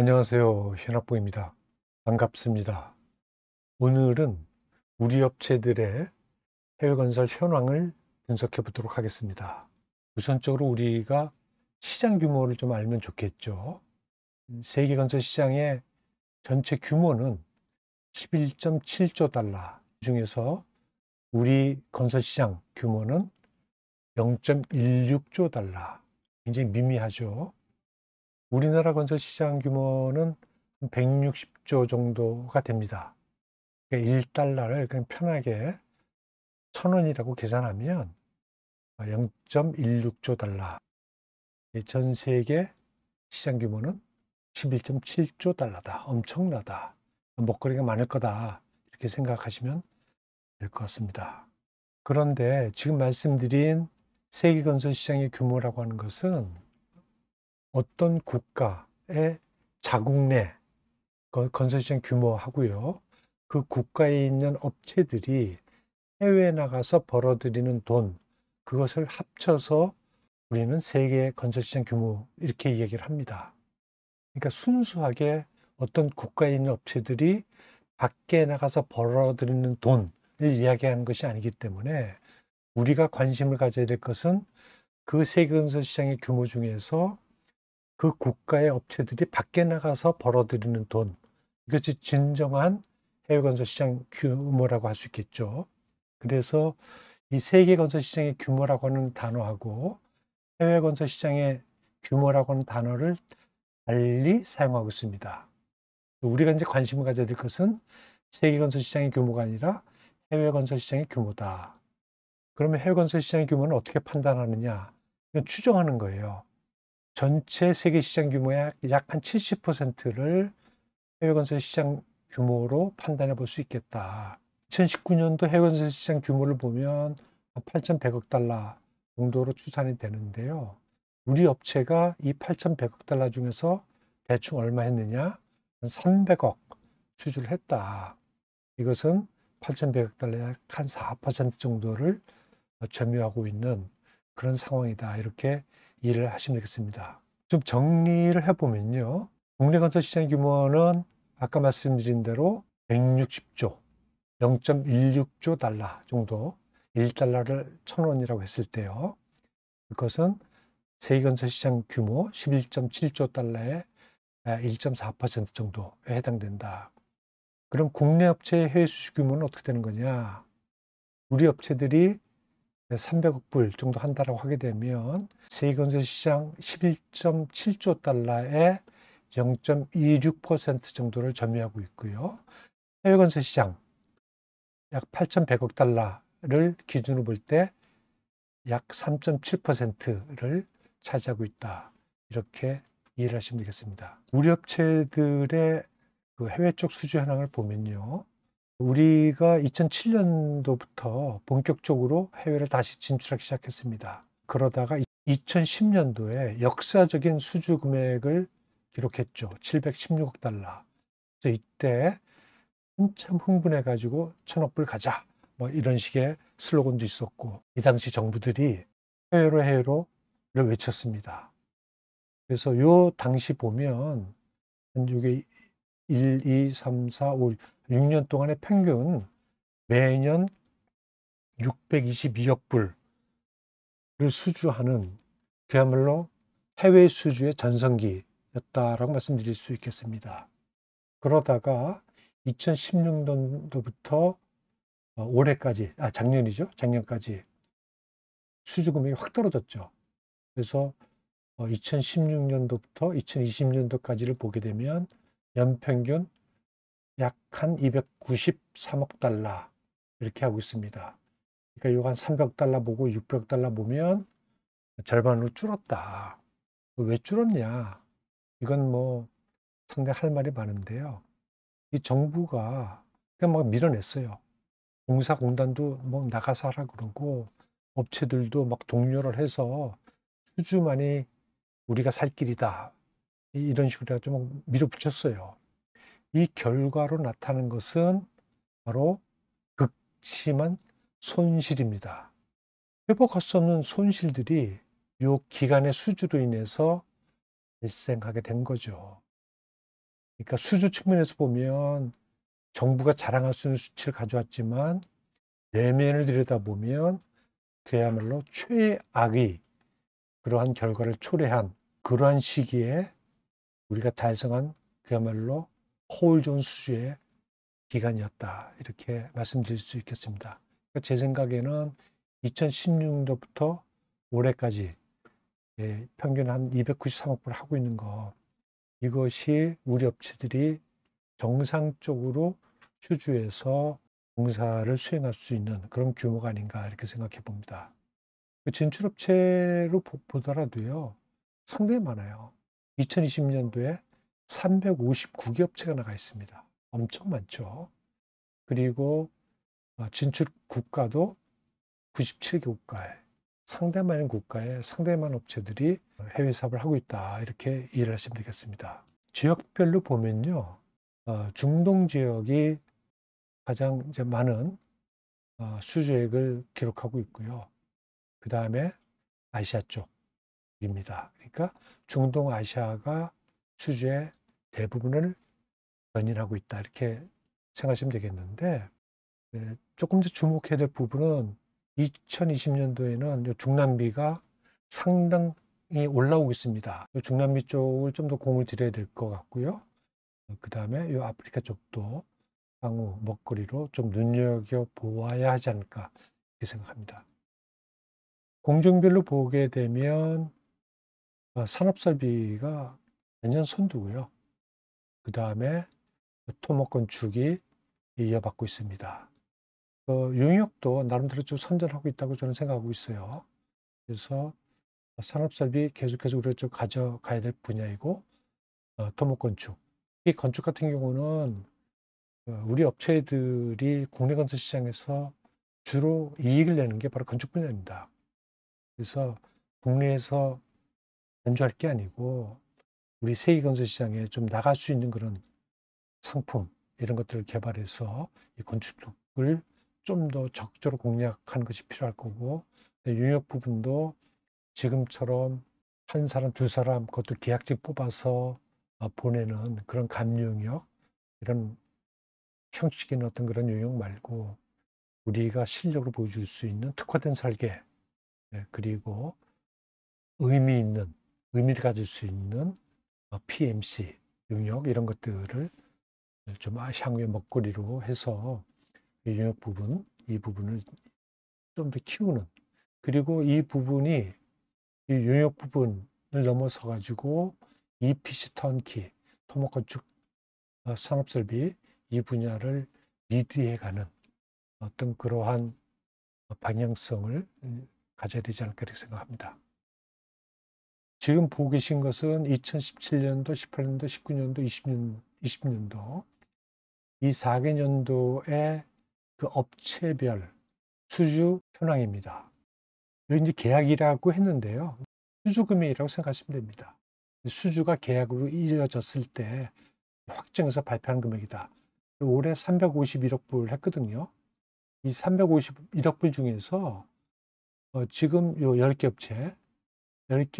안녕하세요. 현학부입니다. 반갑습니다. 오늘은 우리 업체들의 해외 건설 현황을 분석해 보도록 하겠습니다. 우선적으로 우리가 시장 규모를 좀 알면 좋겠죠. 세계 건설 시장의 전체 규모는 11.7조 달러 중에서 우리 건설 시장 규모는 0.16조 달러. 굉장히 미미하죠. 우리나라 건설 시장 규모는 160조 정도가 됩니다. 1달러를 그냥 편하게 1,000원이라고 계산하면 0.16조 달러. 전 세계 시장 규모는 11.7조 달러다. 엄청나다. 먹거리가 많을 거다. 이렇게 생각하시면 될 것 같습니다. 그런데 지금 말씀드린 세계 건설 시장의 규모라고 하는 것은 어떤 국가의 자국 내 건설 시장 규모하고요. 그 국가에 있는 업체들이 해외에 나가서 벌어들이는 돈, 그것을 합쳐서 우리는 세계 건설 시장 규모 이렇게 얘기를 합니다. 그러니까 순수하게 어떤 국가에 있는 업체들이 밖에 나가서 벌어들이는 돈을 이야기하는 것이 아니기 때문에 우리가 관심을 가져야 될 것은 그 세계 건설 시장의 규모 중에서 그 국가의 업체들이 밖에 나가서 벌어들이는 돈, 이것이 진정한 해외 건설 시장 규모라고 할 수 있겠죠. 그래서 이 세계 건설 시장의 규모라고 하는 단어하고 해외 건설 시장의 규모라고 하는 단어를 달리 사용하고 있습니다. 우리가 이제 관심을 가져야 될 것은 세계 건설 시장의 규모가 아니라 해외 건설 시장의 규모다. 그러면 해외 건설 시장의 규모는 어떻게 판단하느냐? 이건 추정하는 거예요. 전체 세계 시장 규모의 약 한 70%를 해외 건설 시장 규모로 판단해 볼 수 있겠다. 2019년도 해외 건설 시장 규모를 보면 8,100억 달러 정도로 추산이 되는데요. 우리 업체가 이 8,100억 달러 중에서 대충 얼마 했느냐? 한 300억 수주를 했다. 이것은 8,100억 달러의 약 한 4% 정도를 점유하고 있는 그런 상황이다. 이렇게 이해를 하시면 되겠습니다. 좀 정리를 해보면요. 국내 건설 시장 규모는 아까 말씀드린 대로 160조, 0.16조 달러 정도, 1달러를 1,000원이라고 했을 때요. 그것은 세계 건설 시장 규모 11.7조 달러의 1.4% 정도에 해당된다. 그럼 국내 업체의 해외 수주 규모는 어떻게 되는 거냐? 우리 업체들이 300억 불 정도 한다라고 하게 되면 세계 건설 시장 11.7조 달러의 0.26% 정도를 점유하고 있고요. 해외 건설 시장 약 8,100억 달러를 기준으로 볼 때 약 3.7%를 차지하고 있다. 이렇게 이해를 하시면 되겠습니다. 우리 업체들의 그 해외 쪽 수주 현황을 보면요. 우리가 2007년도부터 본격적으로 해외를 다시 진출하기 시작했습니다. 그러다가 2010년도에 역사적인 수주 금액을 기록했죠. 716억 달러. 그래서 이때 한참 흥분해가지고 1,000억 불 가자. 뭐 이런 식의 슬로건도 있었고, 이 당시 정부들이 해외로를 외쳤습니다. 그래서 요 당시 보면, 이게 1, 2, 3, 4, 5, 6년 동안의 평균 매년 622억 불을 수주하는 그야말로 해외 수주의 전성기였다라고 말씀드릴 수 있겠습니다. 그러다가 2016년도부터 올해까지, 작년이죠. 작년까지 수주 금액이 확 떨어졌죠. 그래서 2016년도부터 2020년도까지를 보게 되면 연평균 약 한 293억 달러 이렇게 하고 있습니다. 그러니까 이거 한 300억 달러 보고 600억 달러 보면 절반으로 줄었다. 왜 줄었냐? 이건 뭐 상당히 할 말이 많은데요. 이 정부가 그냥 막 밀어냈어요. 공사공단도 뭐 나가서 하라 그러고 업체들도 막 독려를 해서 수주만이 우리가 살 길이다. 이런 식으로 해가지고 밀어붙였어요. 이 결과로 나타난 것은 바로 극심한 손실입니다. 회복할 수 없는 손실들이 이 기간의 수주로 인해서 발생하게 된 거죠. 그러니까 수주 측면에서 보면 정부가 자랑할 수 있는 수치를 가져왔지만 내면을 들여다보면 그야말로 최악의 그러한 결과를 초래한 그러한 시기에 우리가 달성한 그야말로 허울 좋은 수주의 기간이었다. 이렇게 말씀드릴 수 있겠습니다. 그러니까 제 생각에는 2016년도부터 올해까지 평균 한 293억 불 하고 있는 거, 이것이 우리 업체들이 정상적으로 수주해서 공사를 수행할 수 있는 그런 규모가 아닌가 이렇게 생각해 봅니다. 그 진출업체로 보더라도요, 상당히 많아요. 2020년도에 359개 업체가 나가 있습니다. 엄청 많죠. 그리고 진출 국가도 97개 국가에, 상당히 많은 국가에 상당히 많은 업체들이 해외 사업을 하고 있다. 이렇게 이해를 하시면 되겠습니다. 지역별로 보면요, 중동 지역이 가장 이제 많은 수주액을 기록하고 있고요. 그 다음에 아시아 쪽입니다. 그러니까 중동 아시아가 수주의 대부분을 견인하고 있다. 이렇게 생각하시면 되겠는데, 조금 더 주목해야 될 부분은 2020년도에는 중남미가 상당히 올라오고 있습니다. 중남미 쪽을 좀 더 공을 들여야 될 것 같고요. 그 다음에 이 아프리카 쪽도 향후 먹거리로 좀 눈여겨보아야 하지 않을까 이렇게 생각합니다. 공정별로 보게 되면 산업설비가 매년 선두고요. 그 다음에 토목건축이 이어받고 있습니다. 용역도 나름대로 좀 선전하고 있다고 저는 생각하고 있어요. 그래서 산업설비 계속해서 우리가 좀 가져가야 될 분야이고, 토목건축. 이 건축 같은 경우는 우리 업체들이 국내 건설 시장에서 주로 이익을 내는 게 바로 건축 분야입니다. 그래서 국내에서 연주할 게 아니고 우리 세계 건설 시장에 좀 나갈 수 있는 그런 상품 이런 것들을 개발해서 이 건축 쪽을 좀 더 적극적으로 공략하는 것이 필요할 거고, 용역 부분도 지금처럼 한 사람 두 사람 그것도 계약직 뽑아서 보내는 그런 감용역 이런 형식의 어떤 그런 용역 말고 우리가 실력으로 보여줄 수 있는 특화된 설계, 그리고 의미를 가질 수 있는 PMC 용역 이런 것들을 좀 향후에 먹거리로 해서 이 용역 부분, 이 부분을 좀 더 키우는, 그리고 이 부분이 이 용역 부분을 넘어서 가지고 EPC 턴키, 토목건축 산업설비 이 분야를 리드해가는 어떤 그러한 방향성을 가져야 되지 않을까 이렇게 생각합니다. 지금 보고 계신 것은 2017년도, 18년도, 19년도, 20년도 이 4개년도의 그 업체별 수주 현황입니다. 여기 이제 계약이라고 했는데요. 수주 금액이라고 생각하시면 됩니다. 수주가 계약으로 이어졌을 때 확정해서 발표한 금액이다. 올해 351억 불 했거든요. 이 351억 불 중에서 지금 요 10개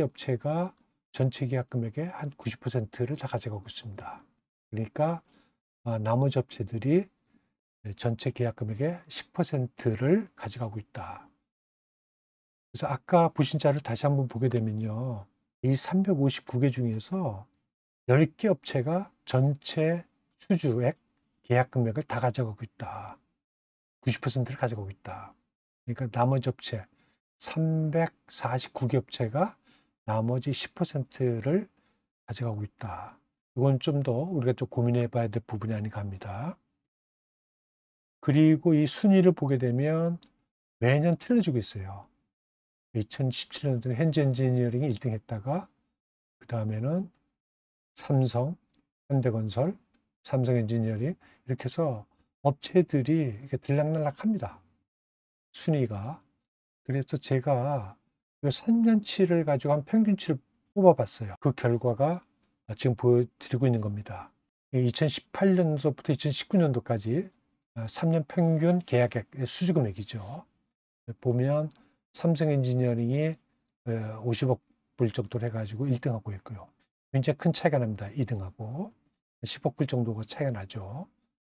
업체가 전체 계약 금액의 한 90%를 다 가져가고 있습니다. 그러니까 나머지 업체들이 전체 계약 금액의 10%를 가져가고 있다. 그래서 아까 보신 자를 다시 한번 보게 되면요. 이 359개 중에서 10개 업체가 전체 수주액 계약 금액을 다 가져가고 있다. 90%를 가져가고 있다. 그러니까 나머지 업체 349개 업체가 나머지 10%를 가져가고 있다. 이건 좀 더 우리가 좀 고민해 봐야 될 부분이 아닌가 합니다. 그리고 이 순위를 보게 되면 매년 틀려지고 있어요. 2017년도에 현지엔지니어링이 1등 했다가 그 다음에는 삼성, 현대건설, 삼성엔지니어링 이렇게 해서 업체들이 이렇게 들락날락합니다. 순위가. 그래서 제가 이 3년치를 가지고 한 평균치를 뽑아봤어요. 그 결과가 지금 보여드리고 있는 겁니다. 2018년도부터 2019년도까지 3년 평균 계약액 수주금액이죠. 보면 삼성 엔지니어링이 50억 불 정도로 해가지고 1등하고 있고요. 굉장히 큰 차이가 납니다. 2등하고. 10억 불 정도가 차이가 나죠.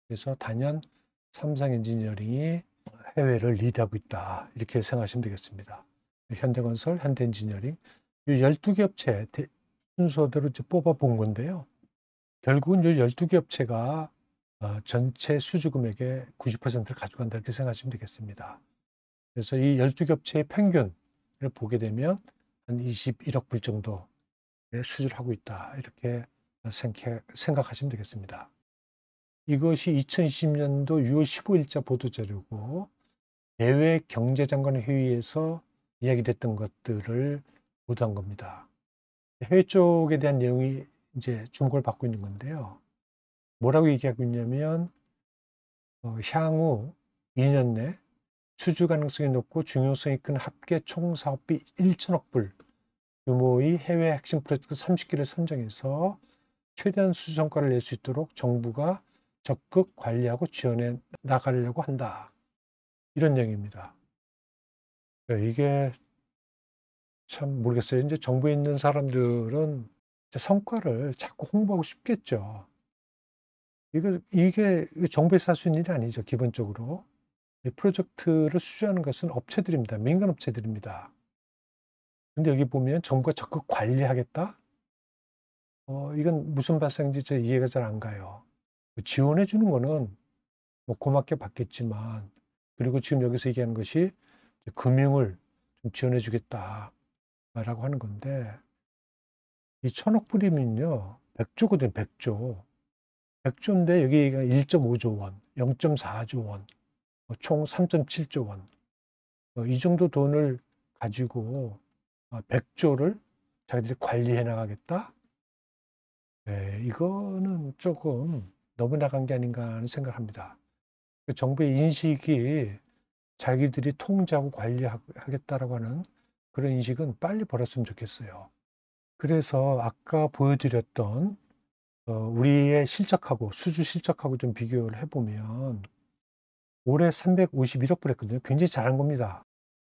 그래서 단연 삼성 엔지니어링이 해외를 리드하고 있다. 이렇게 생각하시면 되겠습니다. 현대건설, 현대엔지니어링 이 12개 업체 순서대로 이제 뽑아본 건데요. 결국은 이 12개 업체가 전체 수주 금액의 90%를 가져간다 이렇게 생각하시면 되겠습니다. 그래서 이 12개 업체의 평균을 보게 되면 한 21억 불 정도의 수주를 하고 있다. 이렇게 생각하시면 되겠습니다. 이것이 2020년도 6월 15일자 보도자료고 대외 경제장관 회의에서 이야기됐던 것들을 보도한 겁니다. 해외 쪽에 대한 내용이 이제 중고를 받고 있는 건데요. 뭐라고 얘기하고 있냐면 향후 2년 내 수주 가능성이 높고 중요성이 큰 합계 총 사업비 1천억 불 규모의 해외 핵심 프로젝트 30개를 선정해서 최대한 수주 성과를 낼 수 있도록 정부가 적극 관리하고 지원해 나가려고 한다. 이런 내용입니다. 이게 참 모르겠어요. 이제 정부에 있는 사람들은 성과를 자꾸 홍보하고 싶겠죠. 이게 정부에서 할 수 있는 일이 아니죠. 기본적으로. 이 프로젝트를 수주하는 것은 업체들입니다. 민간 업체들입니다. 근데 여기 보면 정부가 적극 관리하겠다? 이건 무슨 발상인지 저 이해가 잘 안 가요. 지원해 주는 거는 뭐 고맙게 받겠지만, 그리고 지금 여기서 얘기하는 것이 금융을 좀 지원해 주겠다라고 하는 건데, 이 1,000억 불이면요, 100조거든요, 100조. 100조인데 여기가 1.5조 원, 0.4조 원, 총 3.7조 원. 이 정도 돈을 가지고 100조를 자기들이 관리해 나가겠다? 네, 이거는 조금 너무 나간 게 아닌가 하는 생각을 합니다. 정부의 인식이 자기들이 통제하고 관리하겠다라고 하는 그런 인식은 빨리 버렸으면 좋겠어요. 그래서 아까 보여드렸던 우리의 실적하고 수주 실적하고 좀 비교를 해보면 올해 351억 불 했거든요. 굉장히 잘한 겁니다.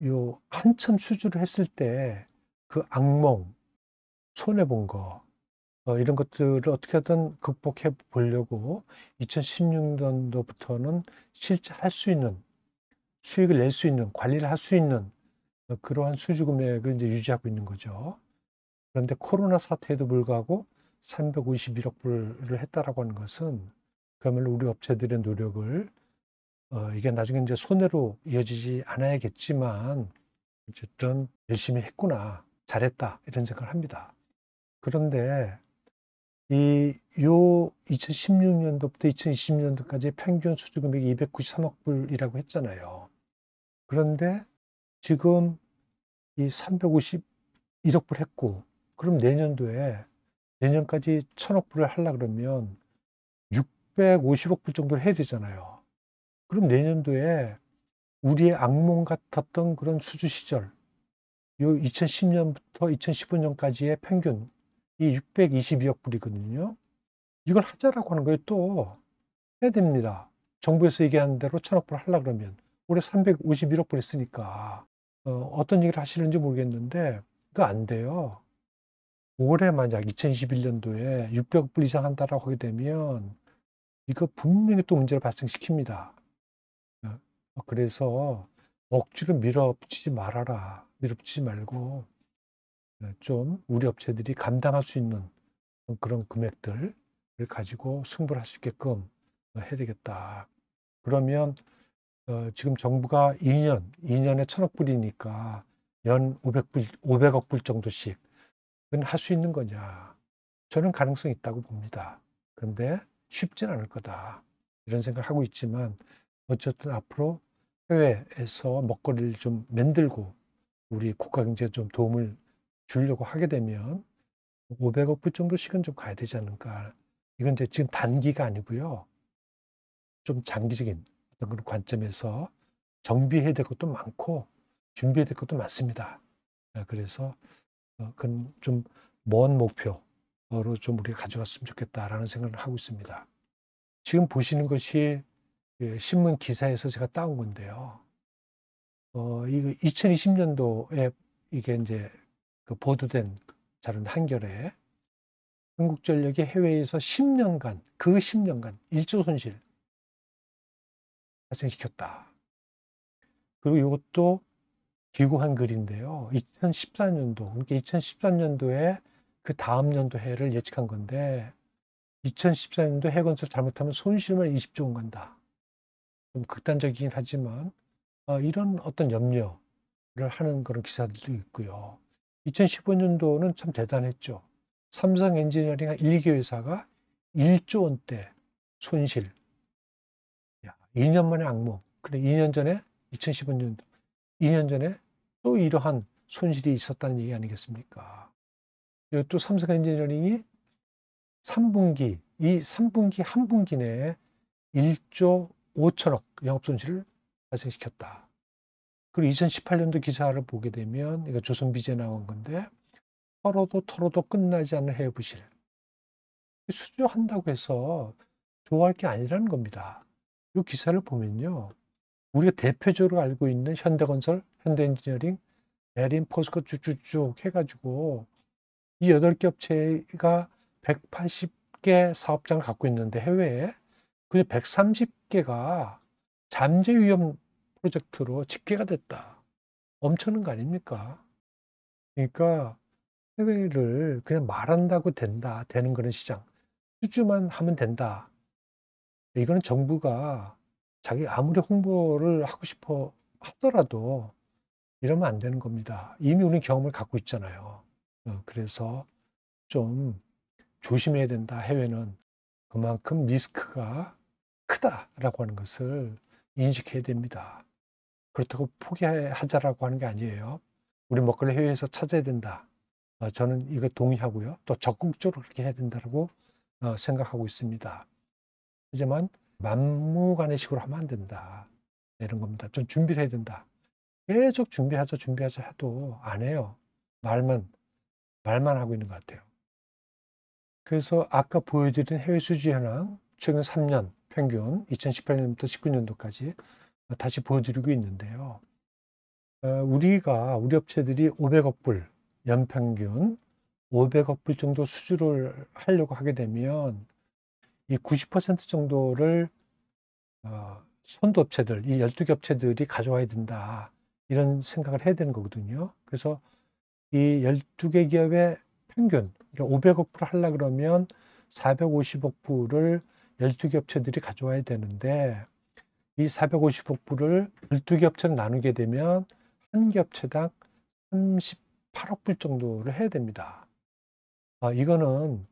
요 한참 수주를 했을 때 그 악몽, 손해본 거 이런 것들을 어떻게든 극복해 보려고 2016년도부터는 실제 할 수 있는 수익을 낼 수 있는 관리를 할 수 있는 그러한 수주 금액을 이제 유지하고 있는 거죠. 그런데 코로나 사태에도 불구하고 351억 불을 했다라고 하는 것은 그야말로 우리 업체들의 노력을 이게 나중에 이제 손해로 이어지지 않아야겠지만 어쨌든 열심히 했구나, 잘했다 이런 생각을 합니다. 그런데 요 2016년도부터 2020년도까지 평균 수주 금액이 293억 불이라고 했잖아요. 그런데 지금 이 351억 불 했고, 그럼 내년까지 1,000억 불을 하려 그러면 650억 불 정도를 해야 되잖아요. 그럼 내년도에 우리의 악몽 같았던 그런 수주 시절, 요 2010년부터 2015년까지의 평균 이 622억 불이거든요. 이걸 하자라고 하는 거예요. 또 해야 됩니다. 정부에서 얘기하는 대로 1,000억 불 하려 그러면 올해 351억 불 했으니까 어떤 얘기를 하시는지 모르겠는데 그거 안 돼요. 올해 만약 2021년도에 600억 불 이상 한다라고 하게 되면 이거 분명히 또 문제를 발생시킵니다. 그래서 억지로 밀어붙이지 말아라. 밀어붙이지 말고 좀 우리 업체들이 감당할 수 있는 그런 금액들을 가지고 승부를 할 수 있게끔 해야 되겠다. 그러면 지금 정부가 2년에 1,000억 불이니까 연 500억 불 정도씩 할 수 있는 거냐. 저는 가능성이 있다고 봅니다. 그런데 쉽진 않을 거다. 이런 생각을 하고 있지만 어쨌든 앞으로 해외에서 먹거리를 좀 만들고 우리 국가 경제에 좀 도움을 주려고 하게 되면 500억 불 정도씩은 좀 가야 되지 않을까. 이건 이제 지금 단기가 아니고요. 좀 장기적인 어떤 그런 관점에서 정비해야 될 것도 많고 준비해야 될 것도 많습니다. 그래서 그건 좀 먼 목표로 좀 우리가 가져갔으면 좋겠다라는 생각을 하고 있습니다. 지금 보시는 것이 신문 기사에서 제가 따온 건데요. 이거 2020년도에 이게 이제 그 보도된 자료인데 한겨레 한국전력이 해외에서 10년간, 그 10년간 1조 손실 발생시켰다. 그리고 이것도 기구한 글인데요. 2014년도, 그러니까 2013년도에 그 다음 연도 해를 예측한 건데 2014년도 해건설 잘못하면 손실만 20조 원 간다. 좀 극단적이긴 하지만 이런 어떤 염려를 하는 그런 기사들도 있고요. 2015년도는 참 대단했죠. 삼성 엔지니어링 1기 회사가 1조 원대 손실. 2년 만에 악몽. 그래 2년 전에 2015년도 2년 전에 또 이러한 손실이 있었다는 얘기 아니겠습니까? 이것도 삼성 엔지니어링이 3분기, 이 3분기 한 분기 내에 1조 5천억 영업 손실을 발생시켰다. 그리고 2018년도 기사를 보게 되면 이거 조선비제 나온 건데 털어도 끝나지 않는 해외 부실. 수주한다고 해서 좋아할 게 아니라는 겁니다. 이 기사를 보면요. 우리가 대표적으로 알고 있는 현대건설, 현대엔지니어링, 메린, 포스코 쭉쭉쭉 해가지고 이 8개 업체가 180개 사업장을 갖고 있는데 해외에 그 130개가 잠재 위험 프로젝트로 집계가 됐다. 엄청난 거 아닙니까? 그러니까 해외를 그냥 말한다고 된다. 되는 그런 시장. 수주만 하면 된다. 이거는 정부가 자기 아무리 홍보를 하고 싶어 하더라도 이러면 안 되는 겁니다. 이미 우리는 경험을 갖고 있잖아요. 그래서 좀 조심해야 된다. 해외는 그만큼 리스크가 크다라고 하는 것을 인식해야 됩니다. 그렇다고 포기하자라고 하는 게 아니에요. 우리 먹거리 해외에서 찾아야 된다. 저는 이거 동의하고요. 또 적극적으로 그렇게 해야 된다고 생각하고 있습니다. 하지만 막무가내식으로 하면 안 된다. 이런 겁니다. 좀 준비를 해야 된다. 계속 준비하자 해도 안 해요. 말만 하고 있는 것 같아요. 그래서 아까 보여드린 해외 수주 현황 최근 3년 평균 2018년부터 19년도까지 다시 보여드리고 있는데요. 우리 업체들이 500억 불 연평균 500억 불 정도 수주를 하려고 하게 되면 이 90% 정도를 선도업체들, 이 12개 업체들이 가져와야 된다. 이런 생각을 해야 되는 거거든요. 그래서 이 12개 기업의 평균, 그러니까 500억 불 하려고 그러면 450억 불을 12개 업체들이 가져와야 되는데 이 450억 불을 12개 업체로 나누게 되면 한 개 업체당 38억 불 정도를 해야 됩니다. 이거는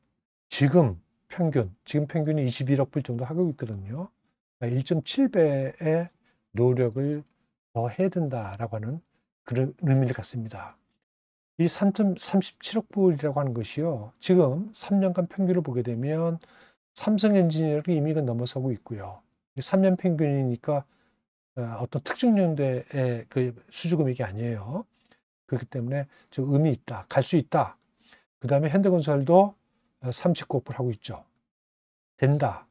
지금 평균이 21억 불 정도 하고 있거든요. 1.7배의 노력을 더 해야 된다라고 하는 그런 의미를 갖습니다. 이 3.37억 불이라고 하는 것이요. 지금 3년간 평균을 보게 되면 삼성 엔지니어링이 이미 넘어서고 있고요. 3년 평균이니까 어떤 특정 연도의 그 수주 금액이 아니에요. 그렇기 때문에 좀 의미 있다. 갈 수 있다. 그 다음에 현대건설도 39억 불 하고 있죠. 된다.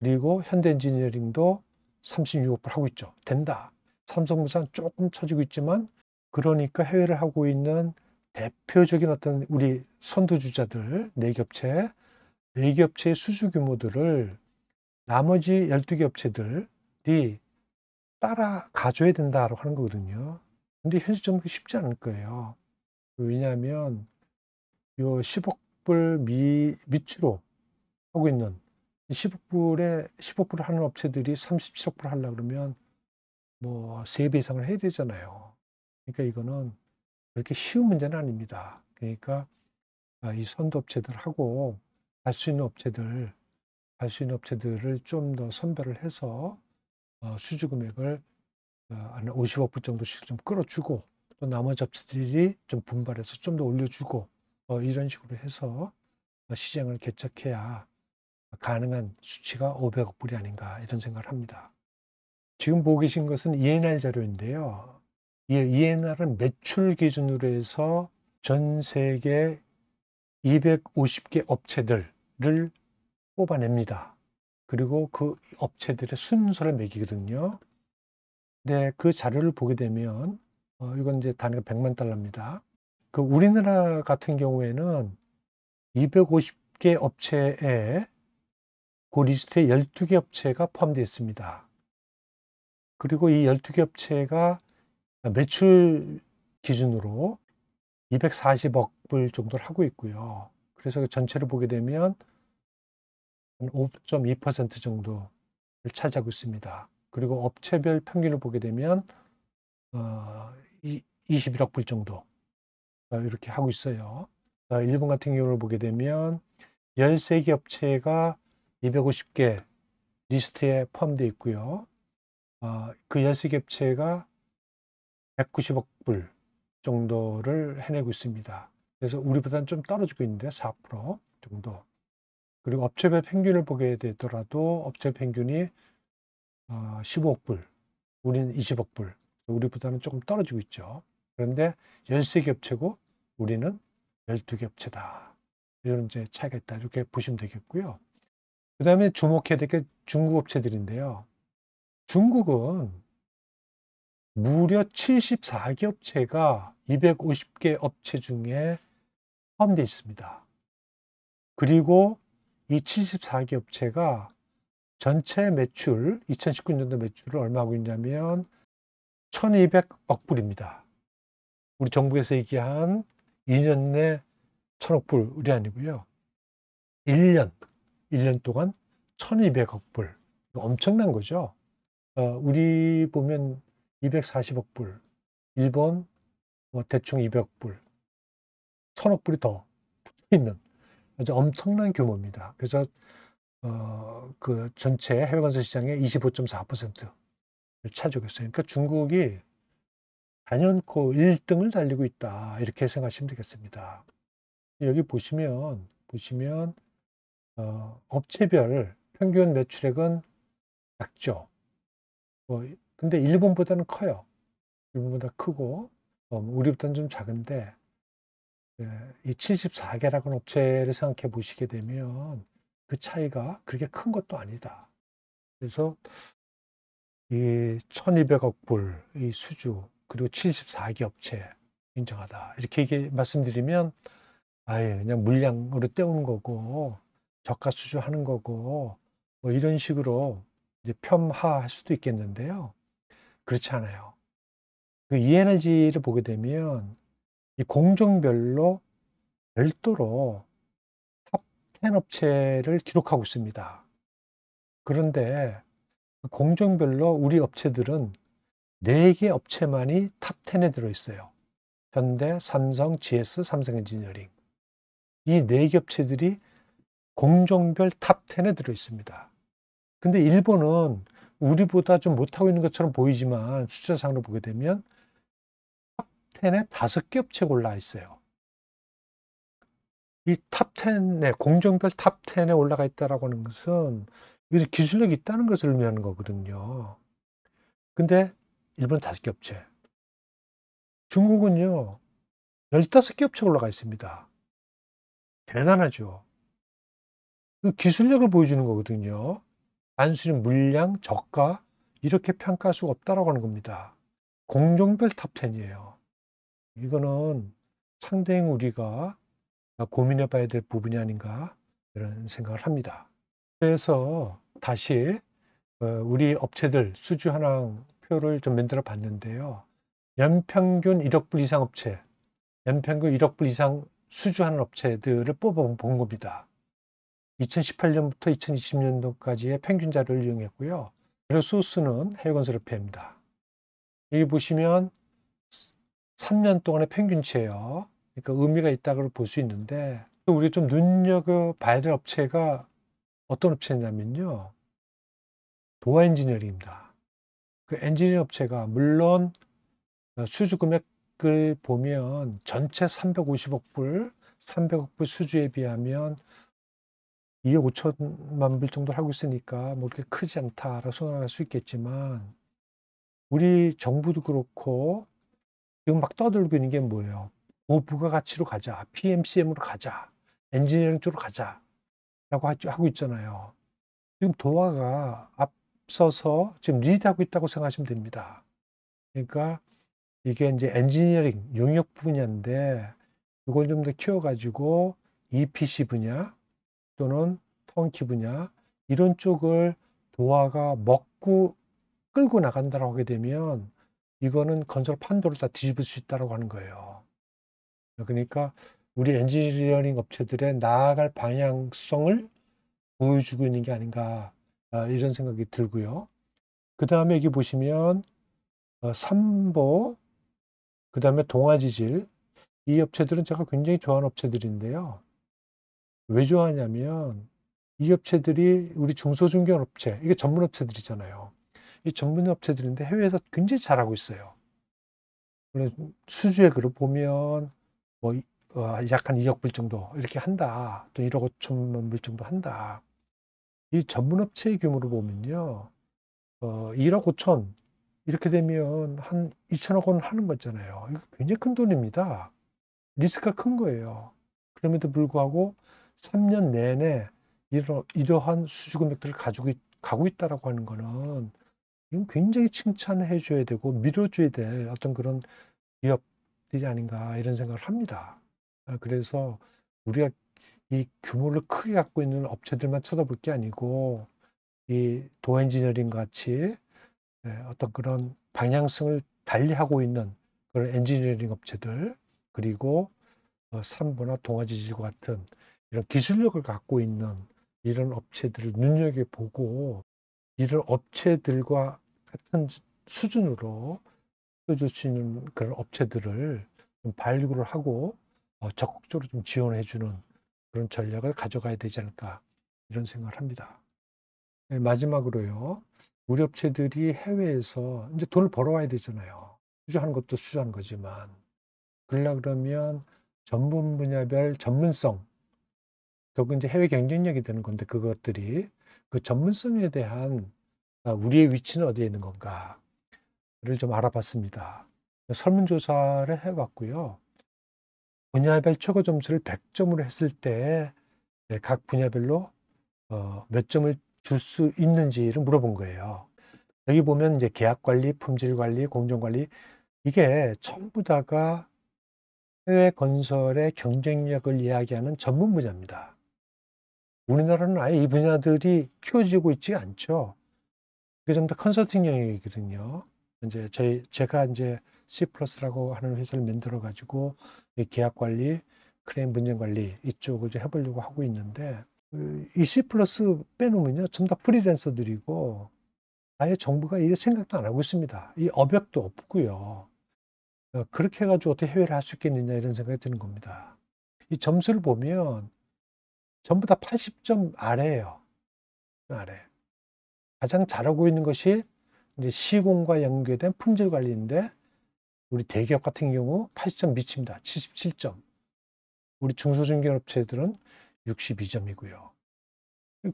그리고 현대엔지니어링도 36억 불 하고 있죠. 된다. 삼성물산 조금 처지고 있지만 그러니까 해외를 하고 있는 대표적인 어떤 우리 선두주자들 4개 업체의 수주 규모들을 나머지 12개 업체들이 따라 가져야 된다라고 하는 거거든요. 근데 현실적으로 쉽지 않을 거예요. 왜냐하면 요 10억 불 밑으로 하고 있는 10억 불을 하는 업체들이 37억 불 하려고 그러면 뭐 3배 이상을 해야 되잖아요. 그러니까 이거는 그렇게 쉬운 문제는 아닙니다. 그러니까 이 선도업체들하고 갈 수 있는 업체들을 좀 더 선별을 해서 수주 금액을 한 50억 불 정도씩 좀 끌어주고 또 나머지 업체들이 좀 분발해서 좀 더 올려주고 이런 식으로 해서 시장을 개척해야 가능한 수치가 500억 불이 아닌가 이런 생각을 합니다. 지금 보고 계신 것은 ENR 자료인데요. 이 ENR은 매출 기준으로 해서 전 세계 250개 업체들을 뽑아냅니다. 그리고 그 업체들의 순서를 매기거든요. 네, 그 자료를 보게 되면 이건 이제 단위가 $100만. 그 우리나라 같은 경우에는 250개 업체에 그 리스트에 12개 업체가 포함되어 있습니다. 그리고 이 12개 업체가 매출 기준으로 240억 불 정도를 하고 있고요. 그래서 전체를 보게 되면 5.2% 정도를 차지하고 있습니다. 그리고 업체별 평균을 보게 되면 21억 불 정도 이렇게 하고 있어요. 일본 같은 경우를 보게 되면 13개 업체가 250개 리스트에 포함되어 있고요. 그 13개 업체가 190억 불 정도를 해내고 있습니다. 그래서 우리보다는 좀 떨어지고 있는데 4% 정도. 그리고 업체별 평균을 보게 되더라도 업체 평균이 15억 불, 우리는 20억 불. 우리보다는 조금 떨어지고 있죠. 그런데 13개 업체고 우리는 12개 업체다. 이런 이제 차이가 있다. 이렇게 보시면 되겠고요. 그 다음에 주목해야 될 게 중국 업체들인데요. 중국은 무려 74개 업체가 250개 업체 중에 포함되어 있습니다. 그리고 이 74개 업체가 전체 매출, 2019년도 매출을 얼마 하고 있냐면 1200억 불입니다. 우리 정부에서 얘기한 2년 내 1000억 불이 아니고요. 1년 동안 1200억 불. 엄청난 거죠. 우리 보면 240억 불, 일본 대충 200억 불, 1000억 불이 더 붙어있는 아주 엄청난 규모입니다. 그래서 그 전체 해외 건설 시장의 25.4%를 차지하고 있어요. 그러니까 중국이 단연코 1등을 달리고 있다. 이렇게 생각하시면 되겠습니다. 여기 보시면 업체별 평균 매출액은 작죠. 근데 일본보다는 커요. 일본보다 크고 우리보다는 좀 작은데 이 74개라는 업체를 생각해 보시게 되면 그 차이가 그렇게 큰 것도 아니다. 그래서 이 1200억 불 이 수주 그리고 74개 업체 인정하다. 이렇게 말씀드리면 아예 그냥 물량으로 때우는 거고 저가 수주하는 거고 뭐 이런 식으로 이제 폄하할 수도 있겠는데요. 그렇지 않아요. 그 이에너지를 보게 되면 이 공종별로 별도로 탑 10 업체를 기록하고 있습니다. 그런데 공종별로 우리 업체들은 4개 업체만이 탑 10에 들어있어요. 현대, 삼성, GS, 삼성엔지니어링. 이 4개 업체들이 공종별 탑 10에 들어있습니다. 근데 일본은 우리보다 좀 못하고 있는 것처럼 보이지만 숫자상으로 보게 되면 탑 10에 5개 업체가 올라와 있어요. 이 탑 10에, 공종별 탑 10에 올라가 있다라고 하는 것은 여기서 기술력이 있다는 것을 의미하는 거거든요. 근데 일본 5개 업체. 중국은요, 15개 업체가 올라가 있습니다. 대단하죠. 그 기술력을 보여주는 거거든요. 단순히 물량, 저가, 이렇게 평가할 수가 없다라고 하는 겁니다. 공종별 탑 10이에요. 이거는 상당히 우리가 고민해 봐야 될 부분이 아닌가, 이런 생각을 합니다. 그래서 다시 우리 업체들 수주 현황표를 좀 만들어 봤는데요. 연평균 1억 불 이상 업체, 연평균 1억 불 이상 수주하는 업체들을 뽑아본 겁니다. 2018년부터 2020년도까지의 평균 자료를 이용했고요. 그리고 소스는 해외건설업체입니다. 여기 보시면 3년 동안의 평균치예요. 그러니까 의미가 있다고 볼 수 있는데 우리가 좀 눈여겨봐야 될 업체가 어떤 업체냐면요. 도화 엔지니어링입니다. 그 엔지니어링 업체가 물론 수주 금액을 보면 전체 350억 불, 300억 불 수주에 비하면 2억 5천만 불 정도를 하고 있으니까 뭐 그렇게 크지 않다라고 생각할 수 있겠지만 우리 정부도 그렇고 지금 막 떠들고 있는 게 뭐예요? 고부가가치로 가자, PMCM으로 가자, 엔지니어링 쪽으로 가자 라고 하고 있잖아요. 지금 도화가 앞서서 지금 리드하고 있다고 생각하시면 됩니다. 그러니까 이게 이제 엔지니어링 용역 분야인데 이걸 좀 더 키워가지고 EPC 분야, 또는 턴키 분야 이런 쪽을 도화가 먹고 끌고 나간다고 하게 되면 이거는 건설 판도를 다 뒤집을 수 있다고 하는 거예요. 그러니까 우리 엔지니어링 업체들의 나아갈 방향성을 보여주고 있는 게 아닌가 이런 생각이 들고요. 그 다음에 여기 보시면 삼보, 그 다음에 동아지질 이 업체들은 제가 굉장히 좋아하는 업체들인데요. 왜 좋아하냐면 이 업체들이 우리 중소중견 업체, 이게 전문 업체들이잖아요. 이 전문 업체들인데 해외에서 굉장히 잘하고 있어요. 수주액으로 보면 뭐 약 한 2억 불 정도 이렇게 한다. 또 1억 5천만 불 정도 한다. 이 전문 업체의 규모로 보면요. 1억 5천 이렇게 되면 한 2천억 원 하는 거잖아요. 이거 굉장히 큰 돈입니다. 리스크가 큰 거예요. 그럼에도 불구하고 3년 내내 이러한 수주 금액들을 가고 있다라고 하는 거는 이건 굉장히 칭찬해 줘야 되고 밀어줘야 될 어떤 그런 기업들이 아닌가 이런 생각을 합니다. 그래서 우리가 이 규모를 크게 갖고 있는 업체들만 쳐다볼 게 아니고 이 도엔지니어링 같이 어떤 그런 방향성을 달리하고 있는 그런 엔지니어링 업체들 그리고 삼보나 동아지질과 같은 이런 기술력을 갖고 있는 이런 업체들을 눈여겨보고 이런 업체들과 같은 수준으로 줄 수 있는 그런 업체들을 좀 발굴을 하고 적극적으로 좀 지원해 주는 그런 전략을 가져가야 되지 않을까 이런 생각을 합니다. 마지막으로요. 우리 업체들이 해외에서 이제 돈을 벌어와야 되잖아요. 수주하는 것도 수주하는 거지만 그러려 그러면 전문 분야별 전문성 결국 이제 해외 경쟁력이 되는 건데 그것들이 그 전문성에 대한 우리의 위치는 어디에 있는 건가를 좀 알아봤습니다. 설문조사를 해봤고요. 분야별 최고 점수를 100점으로 했을 때 각 분야별로 몇 점을 줄 수 있는지를 물어본 거예요. 여기 보면 이제 계약관리, 품질관리, 공정관리 이게 전부 다가 해외 건설의 경쟁력을 이야기하는 전문 분야입니다. 우리나라는 아예 이 분야들이 키워지고 있지 않죠. 그게 전부 다 컨설팅 영역이거든요. 이제 제가 이제 C+라고 하는 회사를 만들어 가지고 계약 관리, 클레임 분쟁 관리 이쪽을 이제 해보려고 하고 있는데 이 C+ 빼놓으면요, 전부 다 프리랜서들이고 아예 정부가 이 생각도 안 하고 있습니다. 이 업역도 없고요. 그렇게 해가지고 어떻게 해외를 할 수 있겠느냐 이런 생각이 드는 겁니다. 이 점수를 보면 전부 다 80점 아래예요. 아래. 가장 잘하고 있는 것이 이제 시공과 연계된 품질 관리인데 우리 대기업 같은 경우 80점 미칩니다. 77점. 우리 중소중견업체들은 62점이고요.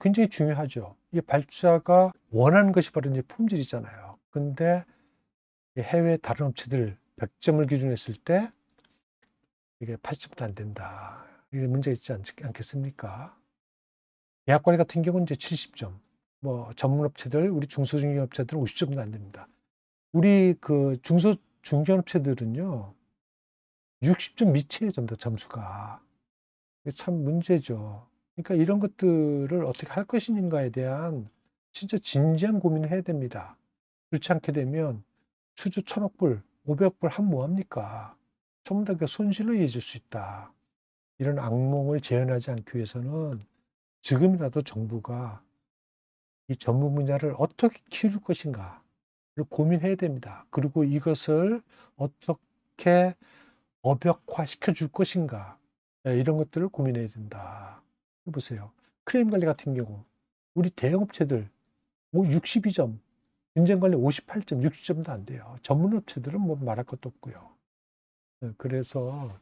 굉장히 중요하죠. 이 발주자가 원하는 것이 바로 이제 품질이잖아요. 그런데 해외 다른 업체들 100점을 기준으로 했을 때 이게 80점도 안 된다. 이게 문제가 있지 않겠습니까? 계약관리 같은 경우는 이제 70점. 뭐 전문업체들, 우리 중소중견업체들은 50점도 안 됩니다. 우리 그 중소중견업체들은요, 60점 미치에요, 전부 다 점수가. 이게 참 문제죠. 그러니까 이런 것들을 어떻게 할 것인가에 대한 진짜 진지한 고민을 해야 됩니다. 그렇지 않게 되면 수주 1,000억 불, 500억 불 하면 뭐합니까? 전부 다 손실로 이어질 수 있다. 이런 악몽을 재현하지 않기 위해서는 지금이라도 정부가 이 전문 분야를 어떻게 키울 것인가를 고민해야 됩니다. 그리고 이것을 어떻게 업역화 시켜줄 것인가 이런 것들을 고민해야 된다. 보세요. 클레임 관리 같은 경우 우리 대형업체들 62점, 인증관리 58점, 60점도 안 돼요. 전문업체들은 뭐 말할 것도 없고요. 그래서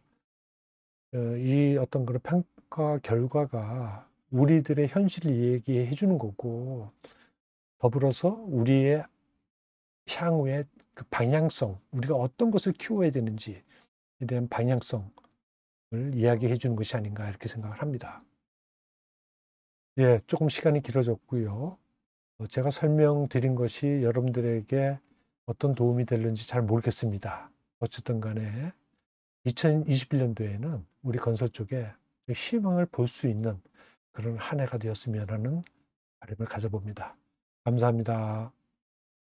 이 어떤 그런 평가 결과가 우리들의 현실을 얘기해 주는 거고 더불어서 우리의 향후의 그 방향성, 우리가 어떤 것을 키워야 되는지에 대한 방향성을 이야기해 주는 것이 아닌가 이렇게 생각을 합니다. 예, 조금 시간이 길어졌고요. 제가 설명드린 것이 여러분들에게 어떤 도움이 될는지 잘 모르겠습니다. 어쨌든 간에 2021년도에는 우리 건설 쪽에 희망을 볼 수 있는 그런 한 해가 되었으면 하는 바람을 가져봅니다. 감사합니다.